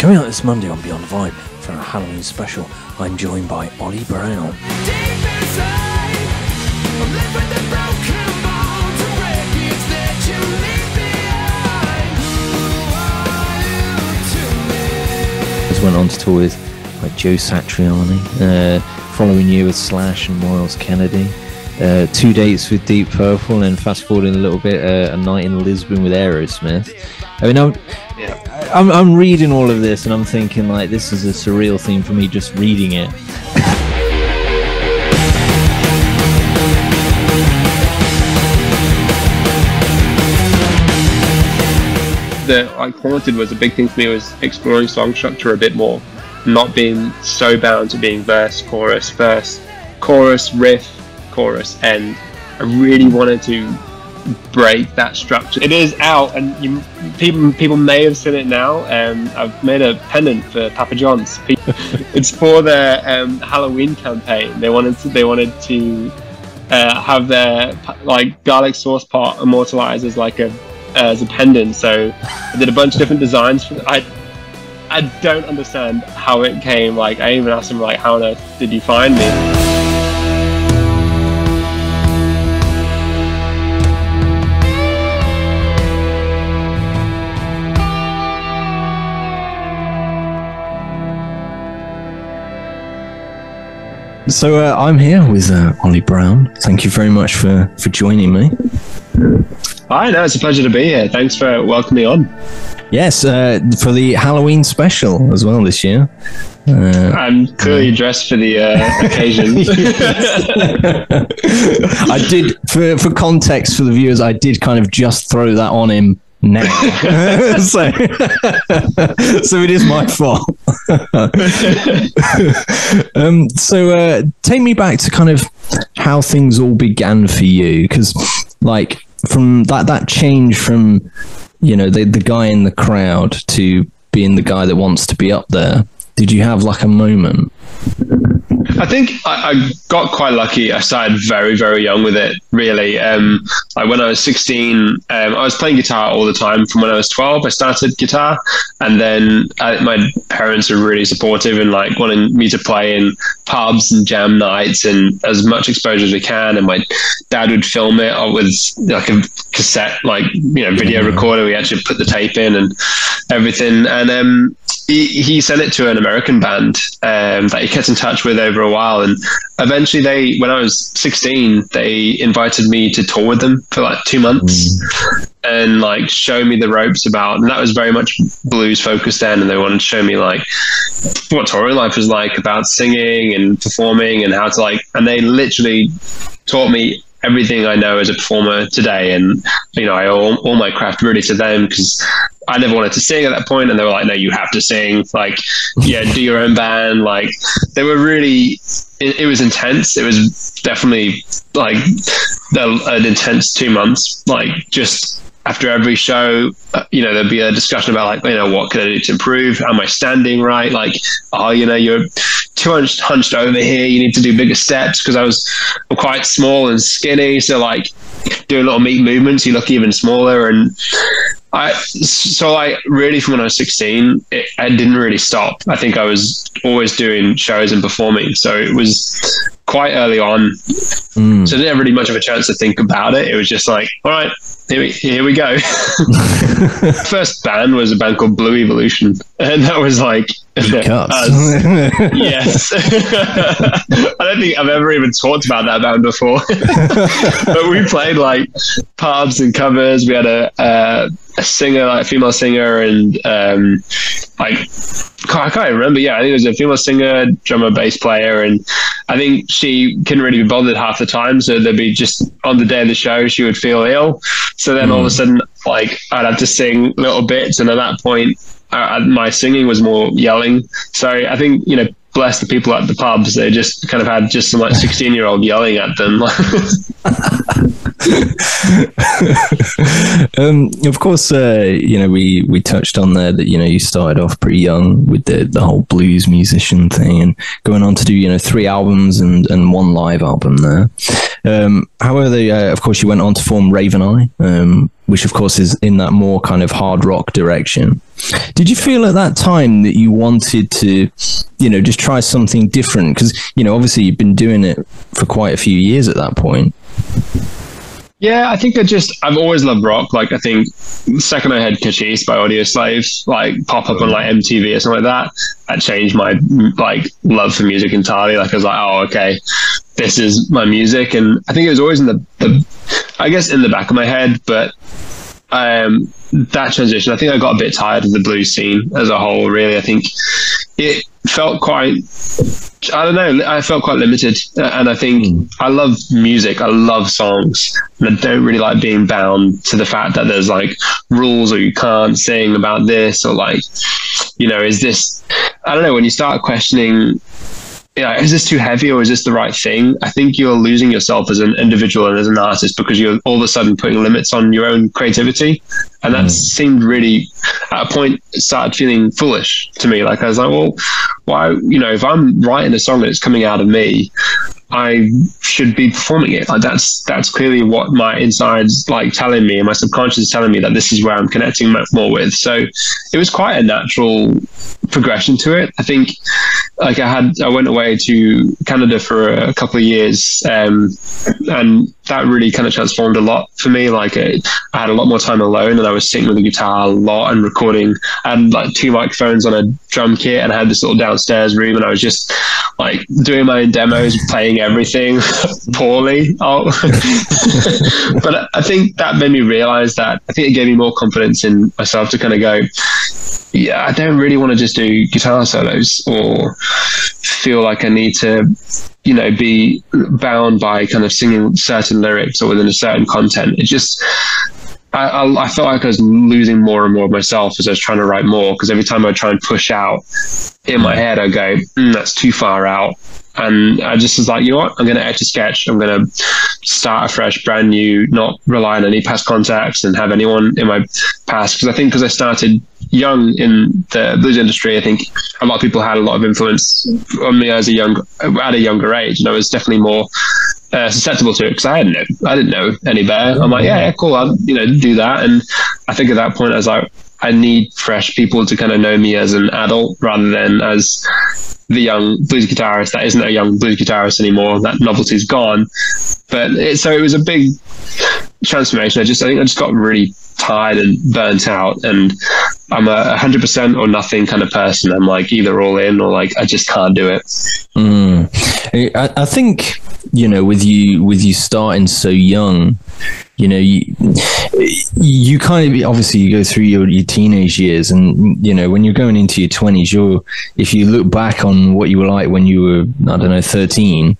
Coming out this Monday on Beyond Vibe for our Halloween special, I'm joined by Oli Brown. Went on to tour with like Joe Satriani, following year with Slash and Miles Kennedy, 2 dates with Deep Purple, and fast forwarding a little bit, a night in Lisbon with Aerosmith. I mean, I'm reading all of this and I'm thinking like this is a surreal thing for me just reading it. Haunted was a big thing for me, was exploring song structure a bit more, not being so bound to being verse, chorus, riff, chorus, end. I really wanted to break that structure. It is out, and people may have seen it now. I've made a pendant for Papa John's. It's for their Halloween campaign. They wanted to have their like garlic sauce pot immortalized as like as a pendant, so I did a bunch of different designs. I don't understand how it came. Like, I even asked him like, how on earth did you find me? So I'm here with Oli Brown. Thank you very much for joining me. Hi, no, it's a pleasure to be here. Thanks for welcoming me on. Yes, for the Halloween special as well this year. I'm clearly dressed for the occasion. I did, for context for the viewers, I did kind of just throw that on him now. so it is my fault. So take me back to kind of how things all began for you, because like from that change from, you know, the guy in the crowd to being the guy that wants to be up there, did you have like a moment? I think I got quite lucky. I started very, very young with it, really. Like when I was 16, I was playing guitar all the time. From when I was 12, I started guitar, and then my parents were really supportive and like wanting me to play in pubs and jam nights and as much exposure as we can. And my dad would film it with like a cassette, like, you know, video recorder. We actually put the tape in and everything. And he sent it to an American band that he kept in touch with over a while, and eventually when I was 16, they invited me to tour with them for like 2 months and like show me the ropes about, and that was very much blues focused then, and they wanted to show me like what touring life was like, about singing and performing and how to like, and they literally taught me everything I know as a performer today. And, you know, I owe all my craft really to them, because I never wanted to sing at that point, and they were like, no, you have to sing, like, yeah, do your own band. Like, they were really, it was intense. It was definitely like an intense 2 months, like just after every show, you know, there'd be a discussion about like, you know, what could I do to improve? Am I standing right? Like, oh, you know, you're too hunched over here. You need to do bigger steps, because I'm quite small and skinny. So like doing little meat movements, you look even smaller. And so like really from when I was 16, I didn't really stop. I think I was always doing shows and performing. So it was quite early on. So I didn't have really much of a chance to think about it. It was just like, all right, here we go. First band was a band called Blue Evolution, and that was like yes. I don't think I've ever even talked about that band before. But we played like pubs and covers. We had a singer, like a female singer, and like I can't remember. Yeah, I think it was a female singer, drummer, bass player, and I think she couldn't really be bothered half the time. So there'd be just on the day of the show, she would feel ill. So then all of a sudden, like I'd have to sing little bits, and at that point, my singing was more yelling. So I think, you know, bless the people at the pubs, they just kind of had just some like 16-year-old yelling at them. Of course, you know, we touched on there that, you know, you started off pretty young with the whole blues musician thing, and going on to do, you know, 3 albums and 1 live album there. However, of course, you went on to form Raveneye which of course is in that more kind of hard rock direction. Did you feel at that time that you wanted to, you know, just try something different? Because, you know, obviously you've been doing it for quite a few years at that point. Yeah, I think I've always loved rock. Like, I think the second I had Kachis by Audio Slave, like, pop up on like MTV or something like that changed my like love for music entirely. Like, I was like, oh, okay, this is my music. And I think it was always in the I guess in the back of my head, but that transition, I think I got a bit tired of the blues scene as a whole, really. I think it felt quite, I don't know, I felt quite limited. And I think I love music, I love songs, and I don't really like being bound to the fact that there's like rules, or you can't sing about this, or like, you know, is this, I don't know, when you start questioning, yeah, is this too heavy or is this the right thing? I think you're losing yourself as an individual and as an artist, because you're all of a sudden putting limits on your own creativity. And that seemed really, at a point, it started feeling foolish to me. Like, I was like, well, why, you know, if I'm writing a song that's coming out of me, I should be performing it. Like, that's clearly what my inside's like telling me, and my subconscious is telling me that this is where I'm connecting more with. So it was quite a natural progression to it. I think, like, I went away to Canada for a couple of years, and that really kind of transformed a lot for me. Like, I had a lot more time alone, and I was sitting with the guitar a lot and recording. I had like 2 microphones on a drum kit, and I had this little downstairs room, and I was just like doing my own demos, playing everything poorly. But I think that made me realize that, I think it gave me more confidence in myself to kind of go, yeah, I don't really want to just do guitar solos or feel like I need to, you know, be bound by kind of singing certain lyrics or within a certain content. It just, I felt like I was losing more and more of myself as I was trying to write more, because every time I try and push out in my head, I go, that's too far out. And I just was like, you know what, I'm going to etch a sketch. I'm going to start afresh, brand new, not rely on any past contacts and have anyone in my past. Because I think because I started young in the blues industry, I think a lot of people had a lot of influence on me at a younger age. And I was definitely more susceptible to it, because I didn't know any better. I'm like, yeah, cool, I'll, you know, do that. And I think at that point I was like, I need fresh people to kind of know me as an adult rather than as the young blues guitarist that isn't a young blues guitarist anymore. That novelty's gone. But so it was a big transformation. I think I just got really tired and burnt out, and I'm a 100% or nothing kind of person. I'm like either all in or like I just can't do it. I think, you know, with you starting so young, you know, you kind of, obviously you go through your teenage years, and, you know, when you're going into your 20s, if you look back on what you were like when you were, I don't know, 13,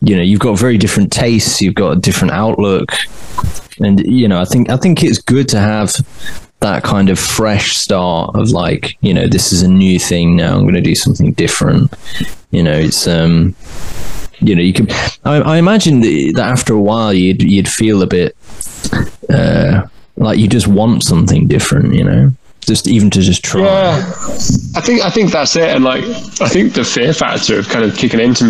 you know, you've got very different tastes, you've got a different outlook. And, you know, I think it's good to have that kind of fresh start of like, you know, this is a new thing now, I'm going to do something different. You know, it's, you know, you can, I imagine that after a while you'd feel a bit like you just want something different, you know, just try. Yeah, I think that's it. And like, I think the fear factor of kind of kicking in to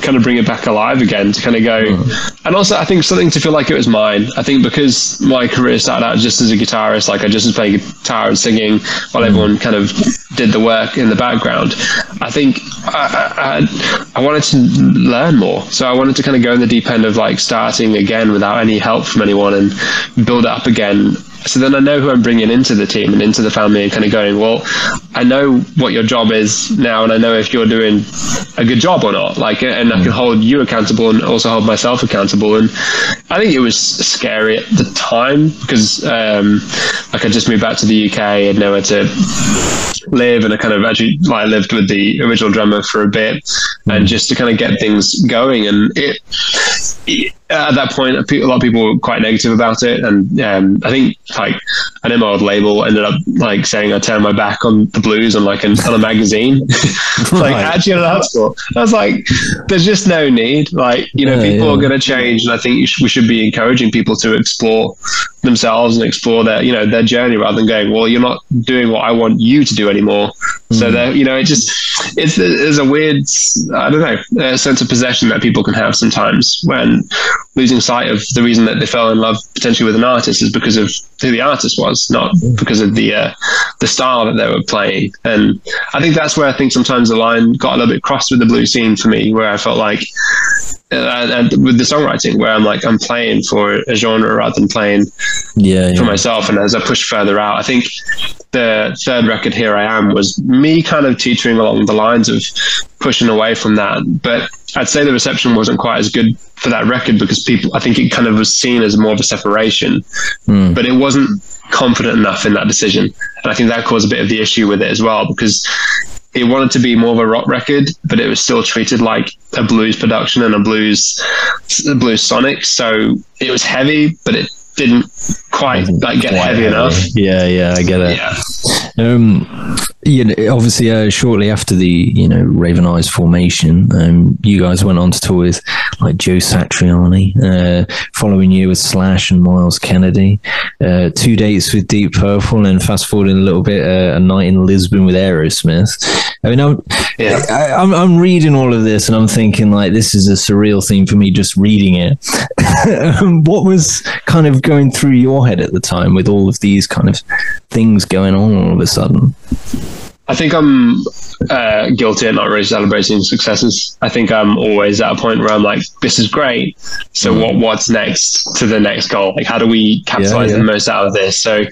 kind of bring it back alive again, to kind of go, and also I think something to feel like it was mine. I think because my career started out just as a guitarist, like I just was playing guitar and singing while everyone kind of did the work in the background. I think I wanted to learn more. So I wanted to kind of go in the deep end of like starting again without any help from anyone and build it up again. So then I know who I'm bringing into the team and into the family, and kind of going, well, I know what your job is now, and I know if you're doing a good job or not. Like, and I can hold you accountable and also hold myself accountable. And I think it was scary at the time because, like, I just moved back to the UK and nowhere to live, and I kind of actually like lived with the original drummer for a bit, and just to kind of get things going. And at that point, a lot of people were quite negative about it, and I think like I know my old label ended up like saying I turned my back on the blues on like on a magazine. Like, actually, that's cool. I was like, there's just no need. Like, you know, people are going to change, and I think we should be encouraging people to explore themselves and explore their, their journey, rather than going, well, you're not doing what I want you to do anymore. So that, there's a weird, I don't know, sense of possession that people can have sometimes when losing sight of the reason that they fell in love potentially with an artist is because of who the artist was, not because of the style that they were playing. And I think that's where I think sometimes the line got a little bit crossed with the blues scene for me, where I felt like, and with the songwriting, where I'm playing for a genre rather than playing for myself. And as I push further out, I think the third record, Here I Am, was me kind of teetering along the lines of pushing away from that. But I'd say the reception wasn't quite as good for that record because I think it kind of was seen as more of a separation, but it wasn't confident enough in that decision. And I think that caused a bit of the issue with it as well, because it wanted to be more of a rock record, but it was still treated like a blues production and a blues sonic. So it was heavy, but it didn't quite get heavy enough. Yeah, I get it. Obviously, shortly after the Raveneye's formation, you guys went on to tour with like Joe Satriani. Following year with Slash and Miles Kennedy. 2 dates with Deep Purple, and fast forwarding a little bit, a night in Lisbon with Aerosmith. I mean, I'm reading all of this and I'm thinking like, this is a surreal thing for me just reading it. What was kind of going through your head at the time with all of these kind of things going on all of a sudden? I think I'm guilty at not really celebrating successes. I think I'm always at a point where I'm like, this is great. So what's next to the next goal? Like, how do we capitalize the most out of this? So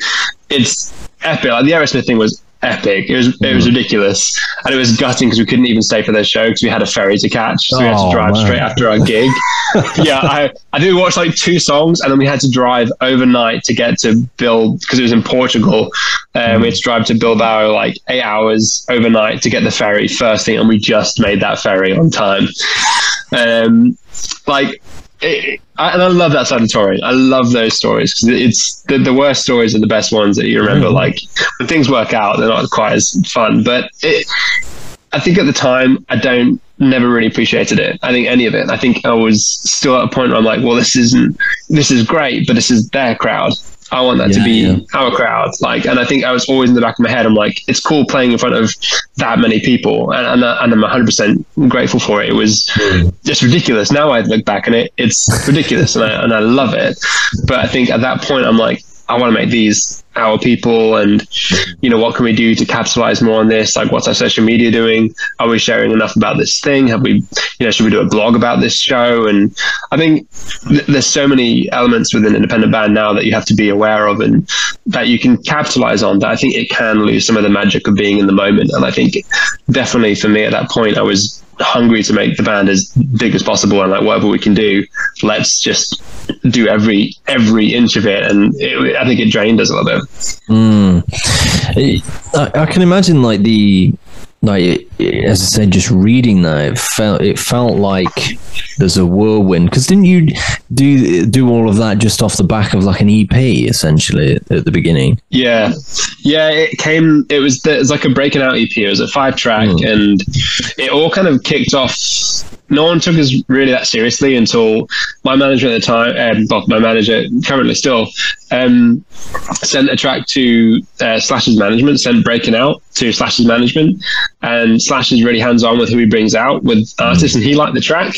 it's epic. Like the Aerosmith thing was epic. It was ridiculous, and it was gutting because we couldn't even stay for their show because we had a ferry to catch, so we had to drive straight after our gig. I think we watched like 2 songs, and then we had to drive overnight to get to because it was in Portugal. We had to drive to Bilbao like 8 hours overnight to get the ferry first thing, and we just made that ferry on time. And I love that side of touring. I love those stories because it's the worst stories are the best ones that you remember. Like when things work out, they're not quite as fun. But I think at the time, never really appreciated it. I think any of it. I think I was still at a point where I'm like, well, this is great, but this is their crowd. I want that to be our crowd. And I think I was always in the back of my head, I'm like, it's cool playing in front of that many people. And I'm 100% grateful for it. It was just ridiculous. Now I look back and it's ridiculous and I love it. But I think at that point, I'm like, I want to make these our people, and what can we do to capitalize more on this? Like, what's our social media doing? Are we sharing enough about this thing? Have we, should we do a blog about this show? And I think there's so many elements within an independent band now that you have to be aware of and that you can capitalize on, that I think it can lose some of the magic of being in the moment. And I think definitely for me at that point, I was hungry to make the band as big as possible, and like, whatever we can do, let's just do every inch of it. And I think it drained us a little bit. I can imagine as I said, just reading that, it felt like there's a whirlwind, because didn't you do all of that just off the back of like an EP essentially at the beginning? It was like a breaking out EP. It was a 5-track and it all kind of kicked off. No one took us really that seriously until my manager at the time, my manager currently still, sent a track to Slash's management, sent Breaking Out to Slash's management, and Slash is really hands-on with who he brings out with artists, and he liked the track.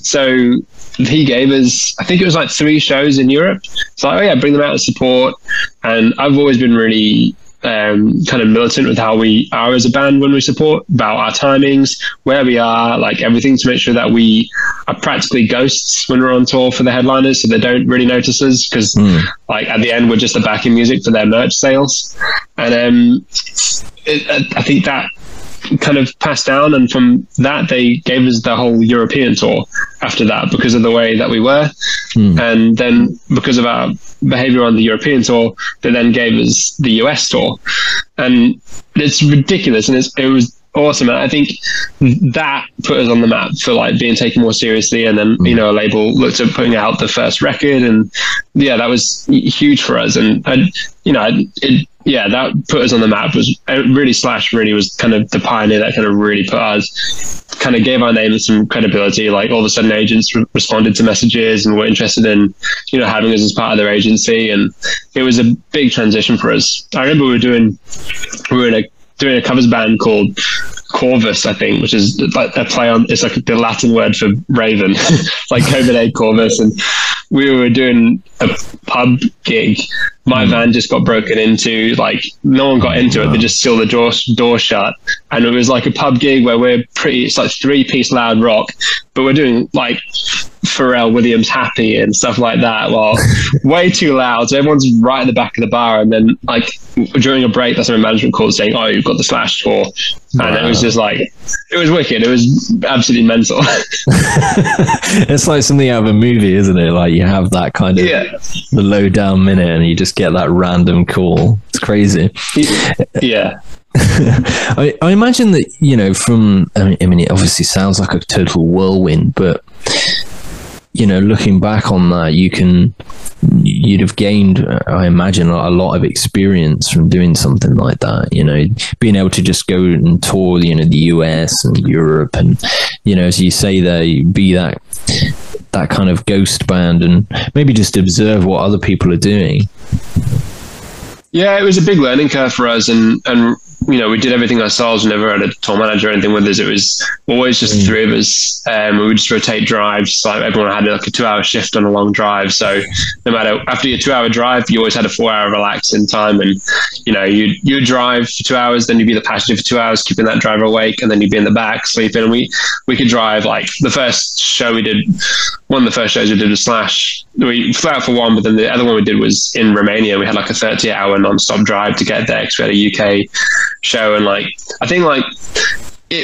So he gave us, I think it was like 3 shows in Europe. It's like, oh yeah, bring them out as support. And I've always been really kind of militant with how we are as a band when we support, about our timings, where we are, like everything, to make sure that we are practically ghosts when we're on tour for the headliners, so they don't really notice us, because like at the end we're just the backing music for their merch sales. And I think that kind of passed down, and from that they gave us the whole European tour after that because of the way that we were. And then because of our behavior on the European tour, they then gave us the US tour, and it's ridiculous, and it was awesome. And I think that put us on the map for like being taken more seriously. And then a label looked at putting out the first record, and that was huge for us. And it yeah, that put us on the map. Was really Slash really was kind of the pioneer that kind of really put us, kind of gave our name some credibility. Like all of a sudden agents responded to messages and were interested in, you know, having us as part of their agency. And it was a big transition for us. I remember we were doing a covers band called Corvus, I think, which is like a play on, it's like the Latin word for raven, like COVID Corvus. And we were doing a pub gig. My van just got broken into, like no one got into it. They just sealed the door shut. And it was like a pub gig where it's like 3-piece loud rock, but we're doing like Pharrell Williams Happy and stuff like that. Well, way too loud. So everyone's right at the back of the bar. And then like during a break, that's when management called saying, "Oh, you've got the Slash tour." And it was just like, it was wicked. It was absolutely mental. It's like something out of a movie, isn't it? Like you have that kind of the low down minute and you just get that random call. It's crazy. Yeah. I imagine that, you know, I mean, it obviously sounds like a total whirlwind, but, you know, looking back on that, you'd have gained, I imagine, a lot of experience from doing something like that, you know, being able to just go and tour, you know, the US and Europe and, you know, as you say there, be that kind of ghost band and maybe just observe what other people are doing. Yeah, it was a big learning curve for us, and you know, we did everything ourselves. We never had a tour manager or anything with us. It was always just the three of us. We would just rotate drives. Like everyone had like a 2-hour shift on a long drive. So no matter, after your 2-hour drive, you always had a 4-hour relaxing time. And, you know, you'd drive for 2 hours, then you'd be the passenger for 2 hours, keeping that driver awake. And then you'd be in the back sleeping. And we could drive, like the first show we did, one of the first shows we did was Slash. We flew out for one, but then the other one we did was in Romania. We had like a 30-hour non-stop drive to get there because we had a UK show. And like, I think like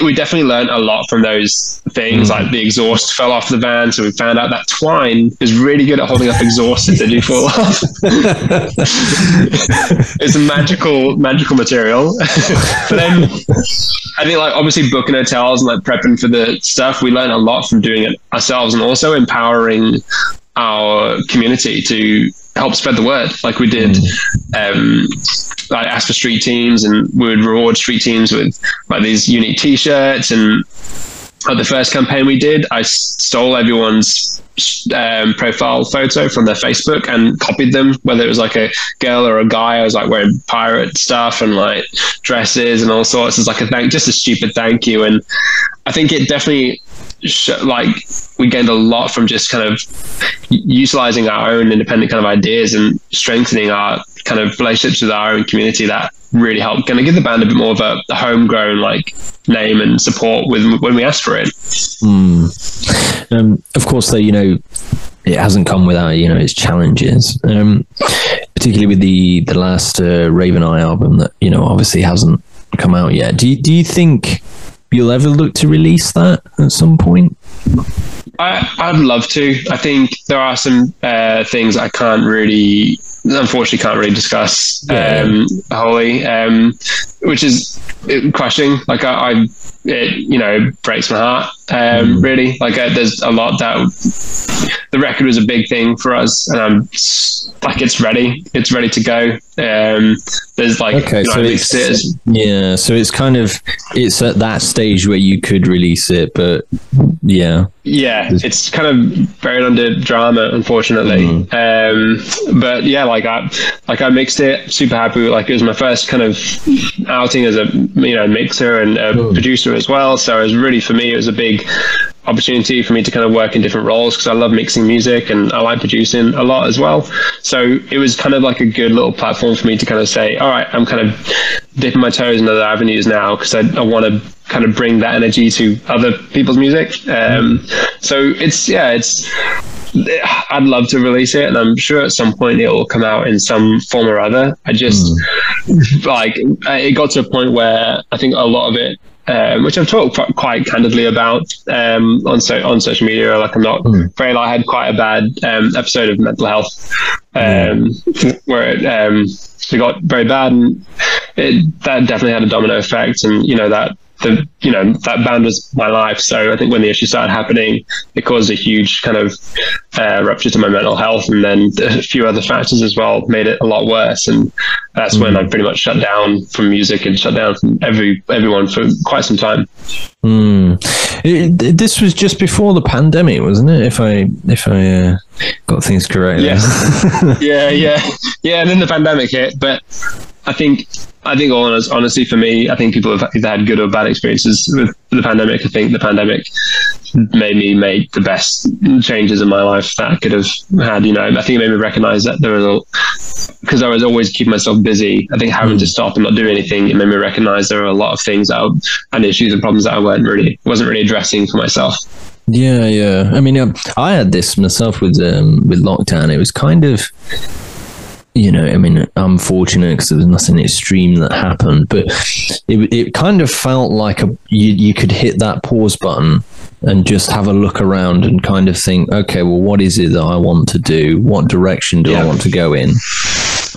we definitely learned a lot from those things. Like the exhaust fell off the van, so we found out that twine is really good at holding up exhaust if they do fall off. It's a magical material. But then I think like obviously booking hotels and like prepping for the stuff, we learned a lot from doing it ourselves and also empowering our community to help spread the word. Like we did like ask for street teams, and we would reward street teams with like these unique t-shirts. And at the first campaign we did, I stole everyone's profile photo from their Facebook and copied them, whether it was like a girl or a guy. I was like wearing pirate stuff and like dresses and all sorts. It's like just a stupid thank you. And I think it definitely like we gained a lot from just kind of utilizing our own independent kind of ideas and strengthening our kind of relationships with our own community. That really helped kind of give the band a bit more of a homegrown like name and support when we asked for it. Of course, though, you know, it hasn't come without, you know, its challenges, particularly with the last Raveneye album that, you know, obviously hasn't come out yet. Do you think you'll ever look to release that at some point? I'd love to. I think there are some things I unfortunately can't really discuss wholly, which is crushing. Like it, you know, breaks my heart. Really, like there's a lot that the record was a big thing for us, and I'm like, it's ready to go. There's like, okay, so it's kind of, it's at that stage where you could release it, but it's kind of buried under drama, unfortunately. But yeah, like I mixed it, super happy. Like it was my first kind of outing as a, you know, mixer and a producer as well. So it was really, for me, it was a big opportunity for me to kind of work in different roles, because I love mixing music and I like producing a lot as well. So it was kind of like a good little platform for me to kind of say, all right, I'm kind of dipping my toes in other avenues now, because I want to kind of bring that energy to other people's music. So I'd love to release it, and I'm sure at some point it will come out in some form or other. I just like, it got to a point where I think a lot of it, which I've talked quite candidly about on social media. Like I'm not very, I had quite a bad episode of mental health where it got very bad, and that definitely had a domino effect. And you know, that that band was my life. So I think when the issue started happening, it caused a huge kind of rupture to my mental health, and then a few other factors as well made it a lot worse. And that's when I pretty much shut down from music and shut down from everyone for quite some time. This was just before the pandemic, wasn't it? If I got things correct. Yeah. And then the pandemic hit, but I think honestly, for me, I think people have either had good or bad experiences with the pandemic. I think the pandemic made me make the best changes in my life that I could have had. I think it made me recognize that because I was always keeping myself busy. I think having to stop and not do anything, it made me recognize there were a lot of things and issues and problems that I wasn't really addressing for myself. Yeah. I mean, I had this myself with lockdown. It was kind of, I'm fortunate because there was nothing extreme that happened, but it kind of felt like you could hit that pause button and just have a look around and kind of think, okay, well, what is it that I want to do? What direction do I want to go in?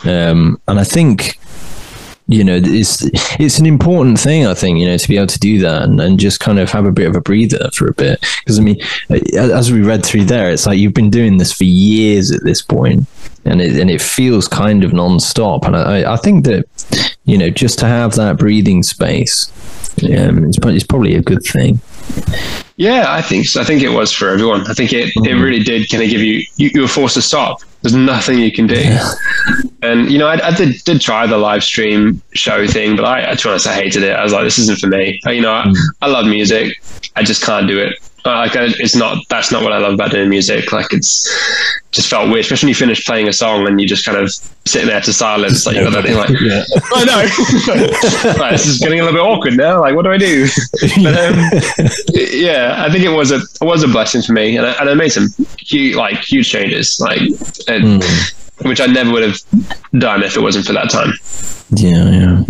And I think, it's an important thing, I think, to be able to do that and just kind of have a bit of a breather for a bit. Because, as we read through there, it's like you've been doing this for years at this point, and it feels kind of nonstop. And I think that, just to have that breathing space, it's probably a good thing. Yeah, I think so. I think it was for everyone. I think it really did kind of give you were forced to stop. There's nothing you can do. Yeah. And, I did try the live stream show thing, but to be honest, I hated it. I was like, this isn't for me. I love music. I just can't do it. That's not what I love about doing music. Like, it's just felt weird, especially when you finish playing a song and you just kind of sitting there to silence. Like, I know. Right, this is getting a little bit awkward now. Like, what do I do? But I think it was a blessing for me, and I made some huge changes, which I never would have done if it wasn't for that time. Yeah.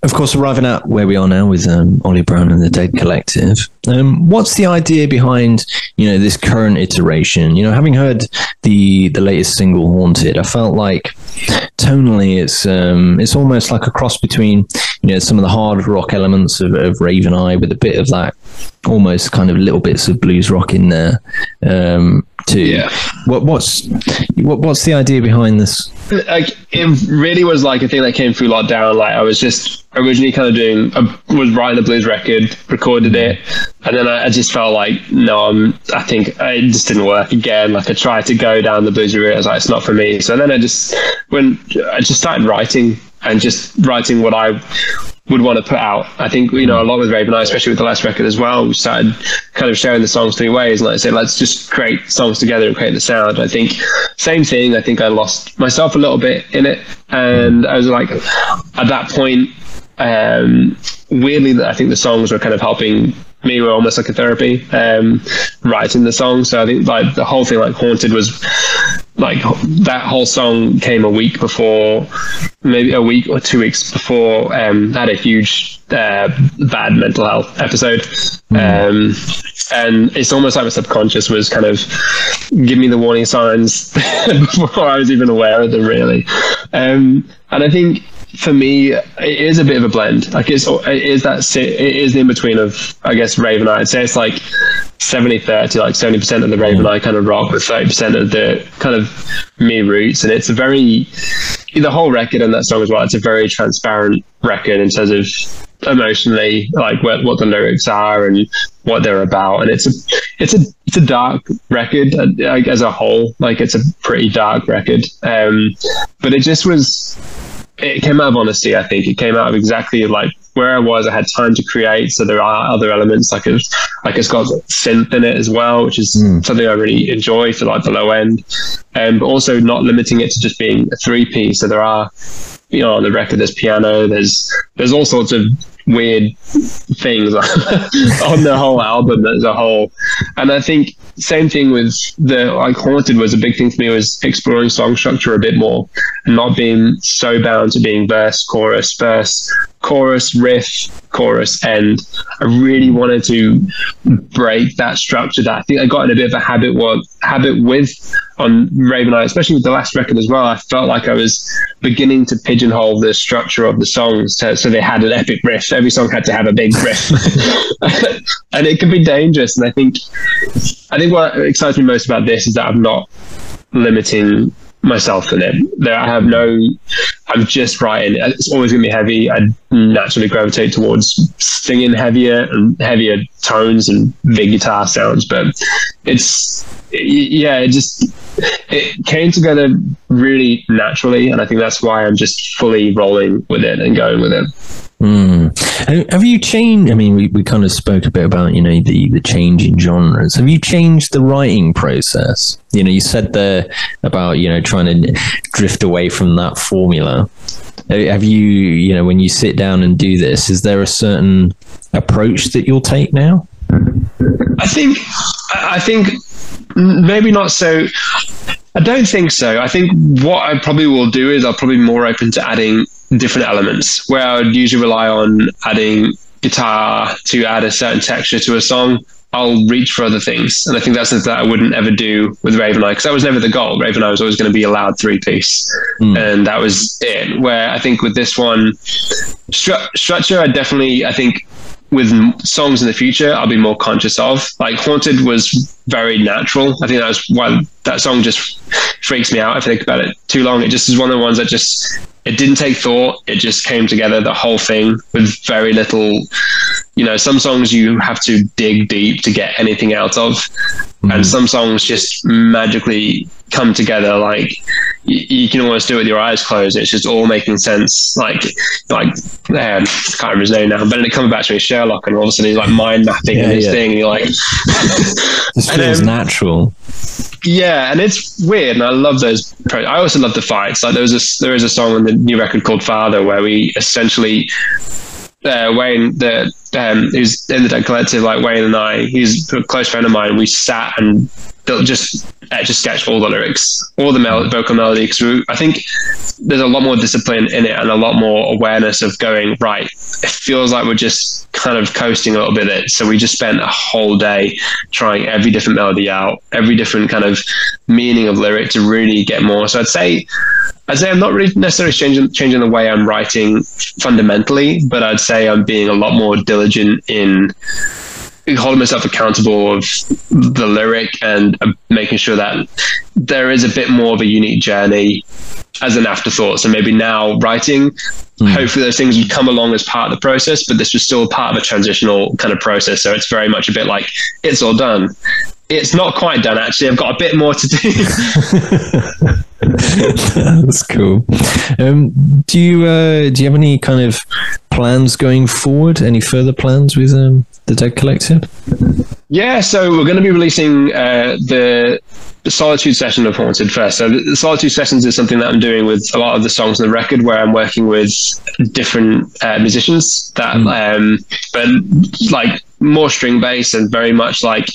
Of course, arriving at where we are now with Oli Brown and the Dead Collective. What's the idea behind this current iteration? Having heard the latest single, Haunted, I felt like tonally it's almost like a cross between some of the hard rock elements of Raveneye with a bit of that almost kind of little bits of blues rock in there too. Yeah. What's the idea behind this? It really was like a thing that came through lockdown. Like, I was just originally kind of was writing a blues record, recorded it, and then I just felt like, I think it just didn't work again. Like, I tried to go down the bluesy route. I was like, it's not for me. So then I just started writing and just writing what I would want to put out. I think, a lot with Raveneye, especially with the last record as well, we started kind of sharing the songs three ways. And like I said, let's just create songs together and create the sound. I think same thing. I think I lost myself a little bit in it. And I was like, at that point, weirdly, I think the songs were kind of helping me, were almost like a therapy, writing the song. So I think like the whole thing, like Haunted, was like that whole song came a week before, maybe a week or 2 weeks before, I had a huge bad mental health episode. And it's almost like my subconscious was kind of giving me the warning signs before I was even aware of them, really. And I think for me, it is a bit of a blend. Like, it is the in between of, I guess, Raveneye. I'd say it's like 70-30, like 70% of the Raveneye kind of rock with 30% of the kind of me roots. And it's the whole record and that song as well, it's a very transparent record in terms of emotionally, like what the lyrics are and what they're about. And it's a dark record as a whole. Like, it's a pretty dark record. But it came out of honesty. I think it came out of exactly like where I was. I had time to create, so there are other elements, like it's got synth in it as well, which is something I really enjoy for like the low end, but also not limiting it to just being a 3-piece. So there are, on the record, there's piano, there's all sorts of weird things on the whole album as a whole. And I think same thing with the like Haunted was a big thing for me, was exploring song structure a bit more and not being so bound to being verse, chorus, riff, chorus, end. I really wanted to break that structure that I think I got in a bit of a habit with on Raveneye, especially with the last record as well. I felt like I was beginning to pigeonhole the structure of the songs so they had an epic riff. Every song had to have a big riff. And it could be dangerous. And I think what excites me most about this is that I'm not limiting myself in it. I'm just writing. It's always going to be heavy. I naturally gravitate towards singing heavier tones and big guitar sounds, but it came together really naturally, and I think that's why I'm just fully rolling with it and going with it. Have you changed? I mean, we kind of spoke a bit about, the change in genres. Have you changed the writing process? You said there about, trying to drift away from that formula. Have you, when you sit down and do this, is there a certain approach that you'll take now? I think maybe not so. I don't think so. I think what I probably will do is I'll probably be more open to adding different elements, where I would usually rely on adding guitar to add a certain texture to a song. I'll reach for other things. And I think that's something that I wouldn't ever do with Raveneye, because that was never the goal. Raveneye was always going to be a loud 3-piece. And that was it. Where I think with this one, structure, I think with songs in the future, I'll be more conscious of. Like Haunted was very natural. I think that was why that song just freaks me out if I think about it too long. It just is one of the ones that it didn't take thought. It just came together, the whole thing, with very little, some songs you have to dig deep to get anything out of. And some songs just magically come together. Like you can almost do it with your eyes closed. It's just all making sense. I can't remember his name now, but then it comes back to me, Sherlock, and all of a sudden he's like mind mapping and this thing. And you're like, this feels natural. Yeah, and it's weird, and I love those. I also love the fights. Like there is a song on the new record called Father, where we essentially Wayne, who's in the Dead Collective, like Wayne and I, he's a close friend of mine. We sat and just sketched all the lyrics, all the vocal melody, because I think there's a lot more discipline in it and a lot more awareness of going, right, it feels like we're just kind of coasting a little bit of it. So we just spent a whole day trying every different melody out, every different kind of meaning of lyric to really get more. So I'd say I'm not really necessarily changing the way I'm writing fundamentally, but I'd say I'm being a lot more diligent in holding myself accountable of the lyric and making sure that there is a bit more of a unique journey as an afterthought. So maybe now writing, hopefully those things would come along as part of the process, but this was still part of a transitional kind of process. So it's very much a bit like, it's all done. It's not quite done, actually. I've got a bit more to do. That's cool. Do you have any kind of plans going forward? Any further plans with the Dead Collective? Yeah, so we're going to be releasing the Solitude session of Haunted first. So the Solitude sessions is something that I'm doing with a lot of the songs on the record, where I'm working with different musicians that, but like more string bass and very much like,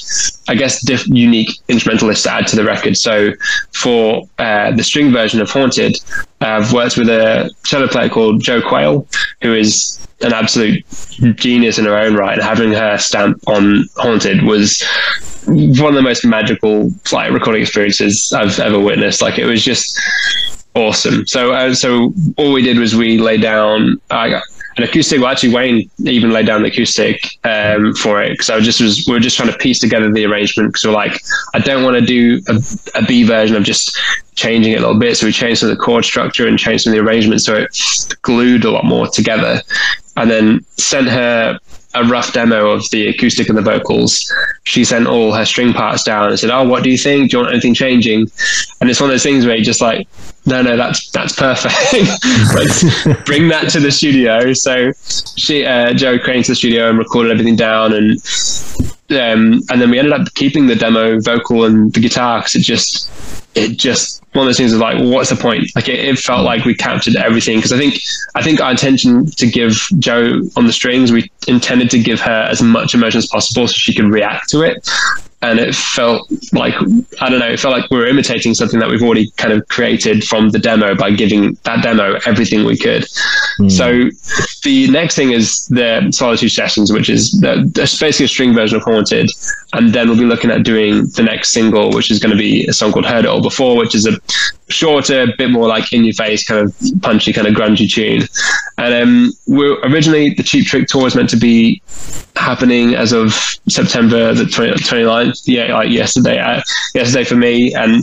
I guess, unique instrumentalists to add to the record. So for the string version of Haunted, I've worked with a cello player called Jo Quayle, who is an absolute genius in her own right, and having her stamp on Haunted was one of the most magical recording experiences I've ever witnessed. Like, it was just awesome. So all we did was we laid down an acoustic. Well, actually, Wayne even laid down the acoustic for it, because we were just trying to piece together the arrangement, because we're like, I don't want to do a B version of just changing it a little bit. So we changed some of the chord structure and changed some of the arrangement, so it glued a lot more together. And then sent her a rough demo of the acoustic and the vocals. She sent all her string parts down and said, "Oh, what do you think? Do you want anything changing?" And it's one of those things where you're just like, no, that's perfect. Like, bring that to the studio. So Jo came to the studio and recorded everything down, and then we ended up keeping the demo vocal and the guitar, because it just one of those things of like, well, what's the point? Like, it felt like we captured everything, because I think our intention to give Jo on the strings, we intended to give her as much emotion as possible so she could react to it. and it felt like, I don't know, it felt like we were imitating something that we've already kind of created from the demo by giving that demo everything we could. So the next thing is the Solitude Sessions, which is basically a string version of Haunted. And then we'll be looking at doing the next single, which is going to be a song called Heard It All Before, which is a shorter, bit more like in your face, kind of punchy, kind of grungy tune. And we're originally, the Cheap Trick tour was meant to be happening as of September the 29th. Yeah, like yesterday for me, and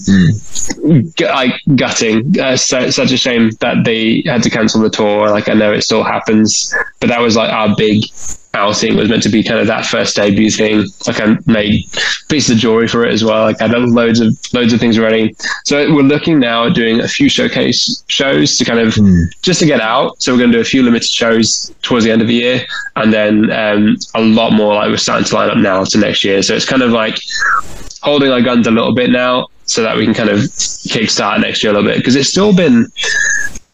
gutting. Such a shame that they had to cancel the tour. Like, I know it still happens, but that was like our big outing. Was meant to be kind of that first debut thing. Like, I made pieces of jewelry for it as well. Like, I had loads of things ready. So we're looking now at doing a few showcase shows to kind of just to get out. So we're going to do a few limited shows towards the end of the year, and then a lot more, like, we're starting to line up now to next year. So it's kind of like holding our guns a little bit now, so that we can kind of kickstart next year a little bit, because it's still been,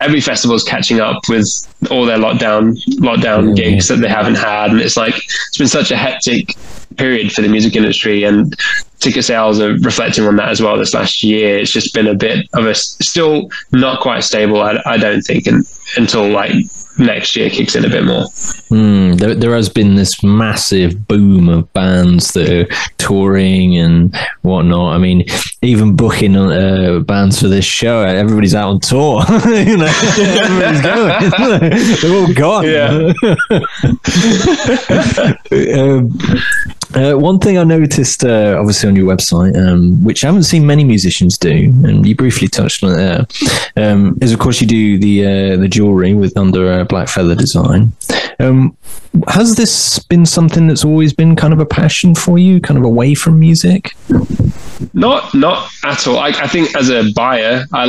every festival is catching up with all their lockdown gigs that they haven't had. And it's like, it's been such a hectic period for the music industry, and ticket sales are reflecting on that as well this last year. It's just been a bit of a, still not quite stable, I don't think, until like next year kicks in a bit more. There has been this massive boom of bands that are touring and whatnot. I mean, even booking bands for this show, everybody's out on tour. You know, everybody's going. They're all gone. Yeah. One thing I noticed, obviously on your website, which I haven't seen many musicians do, and you briefly touched on it there, is of course you do the jewelry with under a black feather design. Has this been something that's always been kind of a passion for you, kind of away from music? Not at all. I think as a buyer, I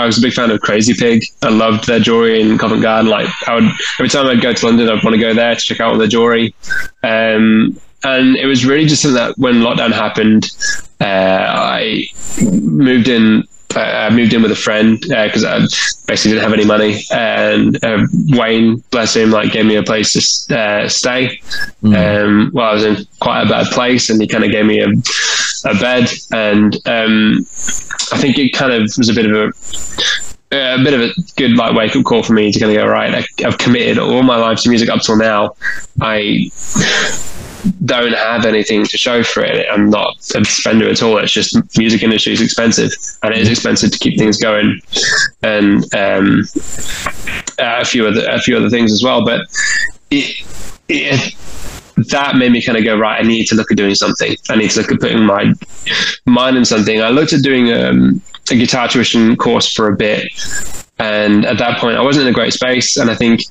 was a big fan of Crazy Pig. I loved their jewelry in Covent Garden. Like, every time I'd go to London, I'd want to go there to check out all their jewelry. And it was really just something that when lockdown happened, I moved in with a friend because I basically didn't have any money, and Wayne, bless him, like gave me a place to stay while I was in quite a bad place, and he kind of gave me a bed, and I think it kind of was a bit of a good like wake up call for me to kind of go, right, I've committed all my life to music up till now. I don't have anything to show for it. I'm not a spender at all. It's just music industry is expensive, and it is expensive to keep things going, and a few other things as well. But that made me kind of go, right, I need to look at doing something. I need to look at putting my mind in something. I looked at doing a guitar tuition course for a bit, and at that point I wasn't in a great space, and I think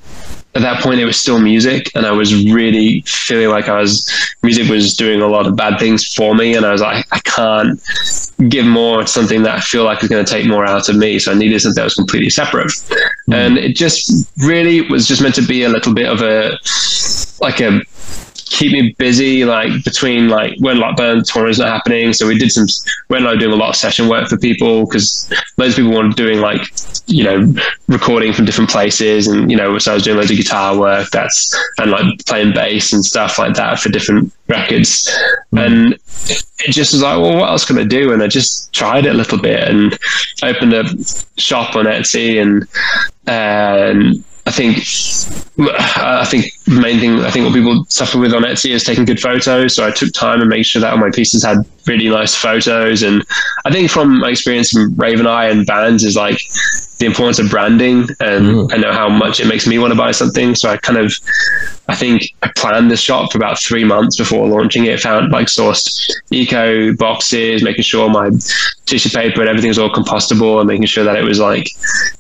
at that point it was still music, and I was really feeling like music was doing a lot of bad things for me, and I was like, I can't give more to something that I feel like is going to take more out of me. So I needed something that was completely separate. And it just really was just meant to be a little bit of a keep me busy, like between like when lockdown tour is not happening. So we did we're doing a lot of session work for people, because loads of people were doing like, you know, recording from different places, and you know, so I was doing loads of guitar work and like playing bass and stuff like that for different records. And it just was like, well, what else can I do? And I just tried it a little bit and opened a shop on Etsy, and I think the main thing, I think what people suffer with on Etsy is taking good photos. So I took time and made sure that all my pieces had really nice photos. And I think from my experience from Raveneye and bands is like the importance of branding, and I know how much it makes me want to buy something. So I think I planned this shop for about 3 months before launching it. Sourced eco boxes, making sure my tissue paper and everything was all compostable, and making sure that it was like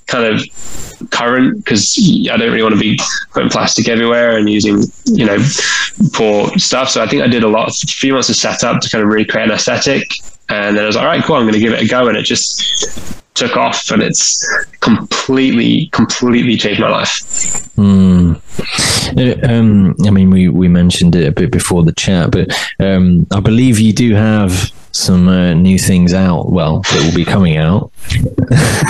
kind of current, because I don't really want to be putting plastic everywhere and using, you know, poor stuff. So I think I did a few months of setup to kind of really create an aesthetic, and then I was like, all right, cool, I'm going to give it a go, and it just took off, and it's completely changed my life. I mean, we mentioned it a bit before the chat, but I believe you do have some new things out. Well, that will be coming out.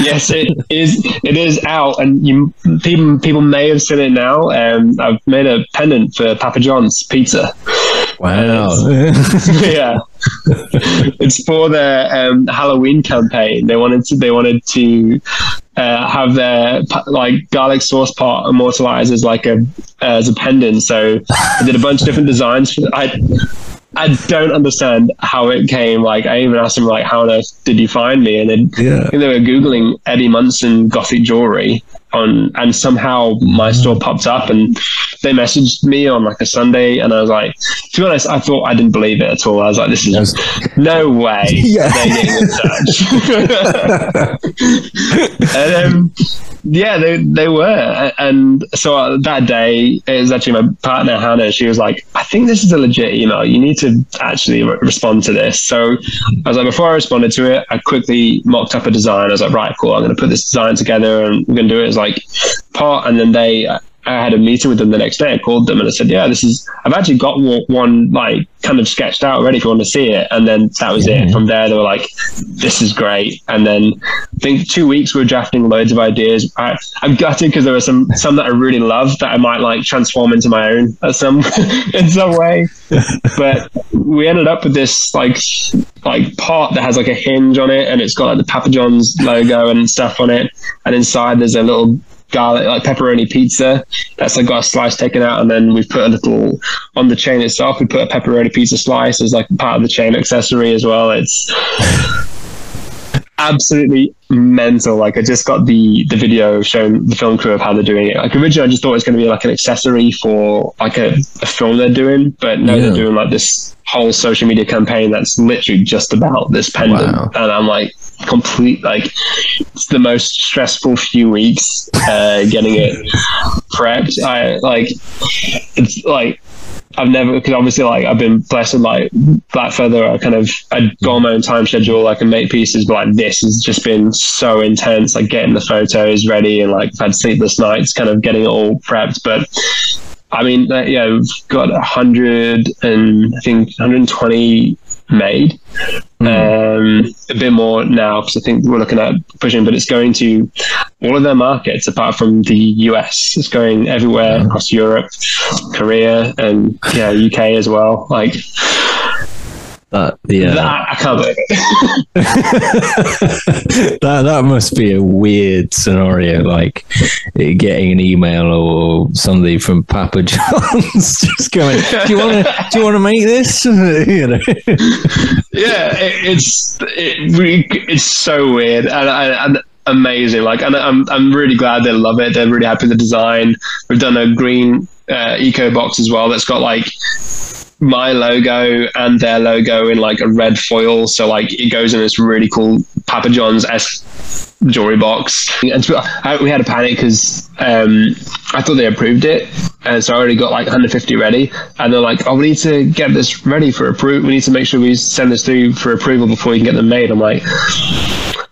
Yes, it is out, and people may have seen it now. I've made a pendant for Papa John's pizza. Wow. Yeah, it's for their Halloween campaign. They wanted to have their like garlic sauce pot immortalized as like as a pendant. So I did a bunch of different designs. I don't understand how it came. Like, I even asked them, like, how on earth did you find me? And then they were Googling Eddie Munson Gothic jewelry and somehow my store popped up, and they messaged me on like a Sunday, and I was like, to be honest, I thought, I didn't believe it at all. I was like, this is no way they're getting in touch. And they were. And so that day, it was actually my partner, Hannah. She was like, I think this is a legit email. You need to actually respond to this. So I was like, before I responded to it, I quickly mocked up a design. I was like, right, cool. I'm going to put this design together and we're going to do it as like part. And then I had a meeting with them the next day. I called them and I said, yeah, I've actually got one like kind of sketched out already if you want to see it. And then that was it. From there, they were like, this is great. And then I think 2 weeks we were drafting loads of ideas. I'm gutted because there were some that I really loved that I might like transform into my own in some way. But we ended up with this like pot that has like a hinge on it, and it's got like the Papa John's logo and stuff on it. And inside there's a little garlic, like pepperoni pizza that's like got a slice taken out, and then we've put a little on the chain itself. We put a pepperoni pizza slice as like part of the chain accessory as well. It's absolutely mental. Like, I just got the video showing the film crew of how they're doing it. Like, originally I just thought it was going to be like an accessory for like a film they're doing, but no, they're doing like this whole social media campaign that's literally just about this pendant. Wow. And I'm like, it's the most stressful few weeks getting it prepped. I've never, because obviously like I've been blessed with like Black Feather. I go on my own time schedule. I can make pieces, but like this has just been so intense, like getting the photos ready, and like I've had sleepless nights kind of getting it all prepped. But I mean, we've got 120 made. A bit more now because I think we're looking at pushing, but it's going to all of their markets apart from the US. It's going everywhere across Europe, Korea, and UK as well. Like, I can't believe it. that must be a weird scenario, like getting an email or somebody from Papa John's just going, do you want to make this? Yeah, it's so weird and amazing. Like, and I'm really glad they love it. They're really happy with the design. We've done a green eco box as well that's got like my logo and their logo in like a red foil, so like it goes in this really cool Papa John's jewelry box. And we had a panic because I thought they approved it, and so I already got like 150 ready, and they're like, oh, we need to get this ready for approval. We need to make sure we send this through for approval before we can get them made. I'm like,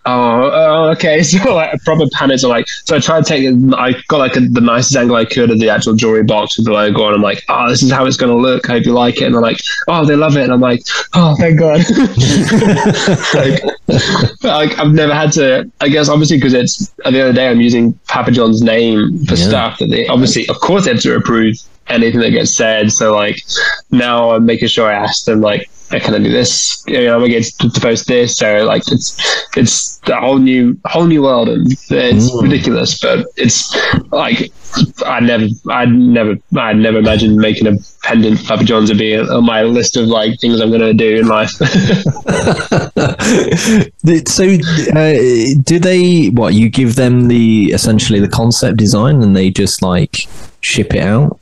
oh, okay. So like a proper panic. So I tried to I got like the nicest angle I could of the actual jewelry box with the logo, and I'm like, oh, this is how it's going to look. I hope you like it. And they're like, oh, they love it. And I'm like, oh, thank God. like I've never had to, I guess, obviously, because it's the other day I'm using Papa John's name for stuff that they obviously, of course, they have to approve anything that gets said. So like now I'm making sure I ask them, like, can I do this? I'm gonna get to post this. So like it's a whole new world, and it's ridiculous. But it's like I'd never imagined making a pendant. Papa John's would be on my list of like things I'm gonna do in life. So do they? What, you give them essentially the concept design, and they just like ship it out?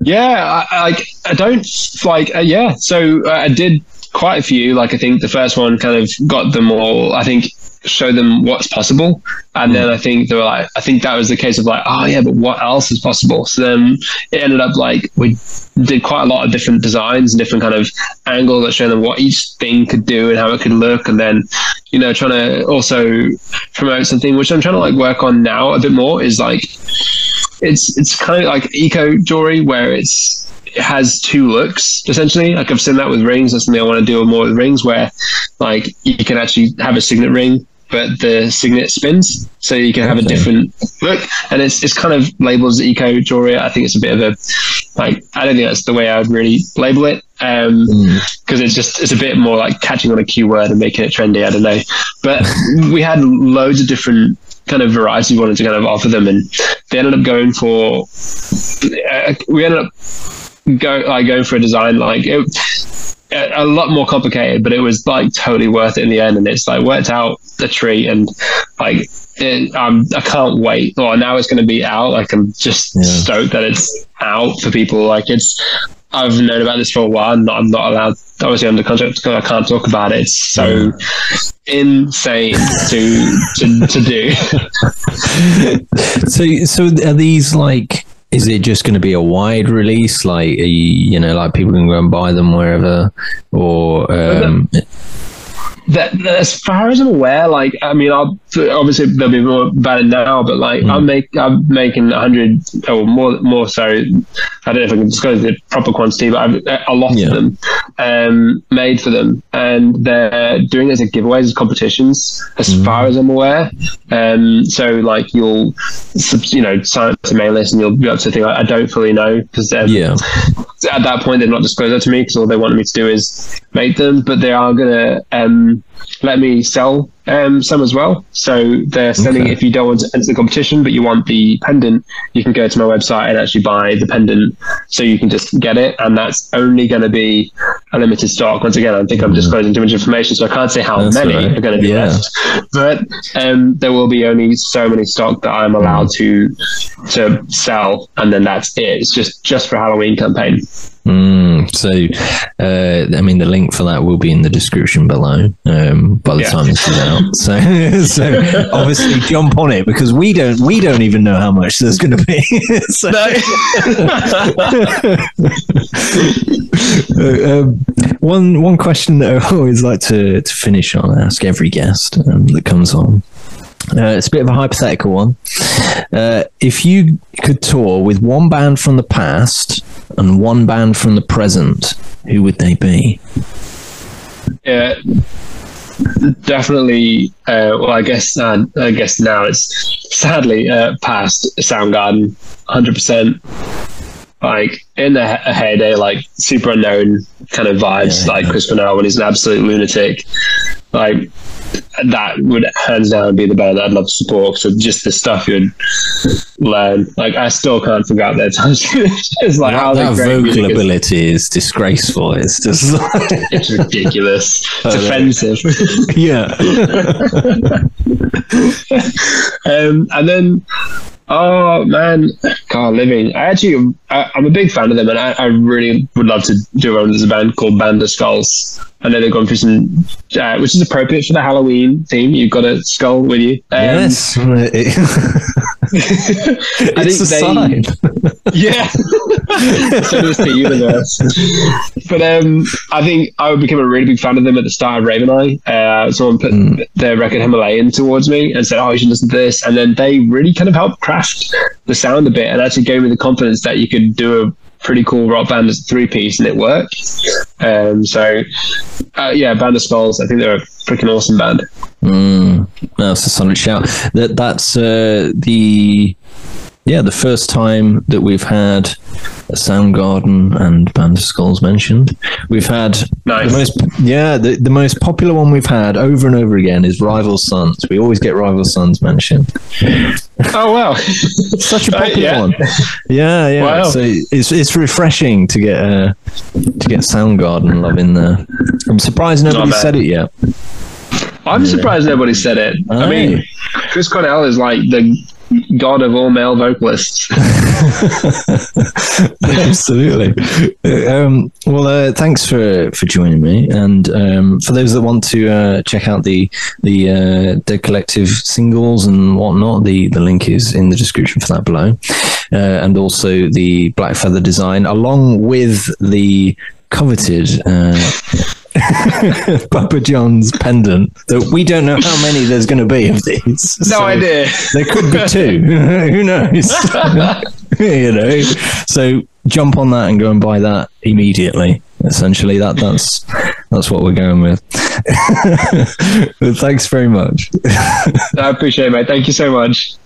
Yeah, I don't like, so I did quite a few. Like, I think the first one kind of got them all, I think, show them what's possible. And then I think they were like, I think that was the case of like, oh yeah, but what else is possible? So then it ended up like we did quite a lot of different designs and different kind of angles that show them what each thing could do and how it could look. And then, trying to also promote something, which I'm trying to like work on now a bit more, is like, it's kind of like eco jewelry where it has two looks essentially. Like I've seen that with rings. That's something I want to do more with rings, where like you can actually have a signet ring, but the signet spins, so you can have a different look. And it's kind of labeled as eco jewelry. I think it's a bit of like, I don't think that's the way I would really label it. Because it's a bit more like catching on a keyword and making it trendy. I don't know. But we had loads of different kind of varieties we wanted to kind of offer them, and they ended up going for, going for a design like a lot more complicated, but it was like totally worth it in the end. And it's like worked out a treat, and like I can't wait. Well, now it's going to be out. Like, I'm just stoked that it's out for people. Like, I've known about this for a while, and I'm not allowed, obviously under contract, because I can't talk about it. It's so insane to do. So are these like, is it just going to be a wide release? Like, like people can go and buy them wherever, or that as far as I'm aware, like, I mean, obviously there'll be more about it now, but like I'm making 100 or more. So I don't know if I can disclose the proper quantity, but I've a lot of them made for them, and they're doing it as a giveaways, as competitions, as far as I'm aware. So like you'll sign up to mail list, and you'll be up to thing. I don't fully know, because at that point they've not disclosed that to me, because all they wanted me to do is make them, but they are gonna let me sell some as well. So they're selling, if you don't want to enter the competition but you want the pendant, you can go to my website and actually buy the pendant, so you can just get it, and that's only going to be a limited stock. Once again, I think I'm disclosing too much information, so I can't say how many are going to be left, but there will be only so many stock that I'm allowed to sell, and then that's it. It's just for Halloween campaign. So I mean, the link for that will be in the description below by the time this is out. So obviously jump on it, because we don't even know how much there's going to be. One question that I always like to finish on, ask every guest that comes on. It's a bit of a hypothetical one. If you could tour with one band from the past and one band from the present, who would they be? Yeah, definitely. Well, I guess now it's sadly past Soundgarden, 100%. Like in a heyday, like super unknown kind of vibes, like Chris Cornell when he's an absolute lunatic. Like, that would hands down be the band that I'd love to support. So just the stuff you'd learn, like I still can't figure out their touch. It's like how that vocal ability is disgraceful. It's just it's ridiculous. It's offensive. And then, oh man, God, Living. I'm a big fan of them, and I really would love to do one. There's a band called Band of Skulls. I know they've gone through some, which is appropriate for the Halloween theme. You've got a skull with you. Yes. It's a sign. Yeah. So it's the universe. But I think I would become a really big fan of them at the start of Raveneye. Someone put their record Himalayan towards me and said, oh, you should listen to this. And then they really kind of helped craft the sound a bit, and actually gave me the confidence that you could do a pretty cool rock band as a 3-piece and it worked. So Band of Skulls, I think they're a freaking awesome band. That's a solid shout. That's the first time that we've had a Soundgarden and Band of Skulls mentioned. We've had the most popular one we've had over and over again is Rival Sons. We always get Rival Sons mentioned. Oh wow, such a popular one. Yeah. Wow. So it's refreshing to get Soundgarden love in there. I'm surprised nobody said it yet. I'm surprised nobody said it. I mean, Chris Cornell is like the god of all male vocalists. Absolutely. Thanks for joining me, and for those that want to check out the Dead Collective singles and whatnot, the link is in the description for that below, and also the Black Feather design along with the coveted Papa John's pendant that we don't know how many there's going to be of these. No idea. There could be 2. Who knows? So jump on that and go and buy that immediately. Essentially, that's what we're going with. But thanks very much. I appreciate it, mate. Thank you so much.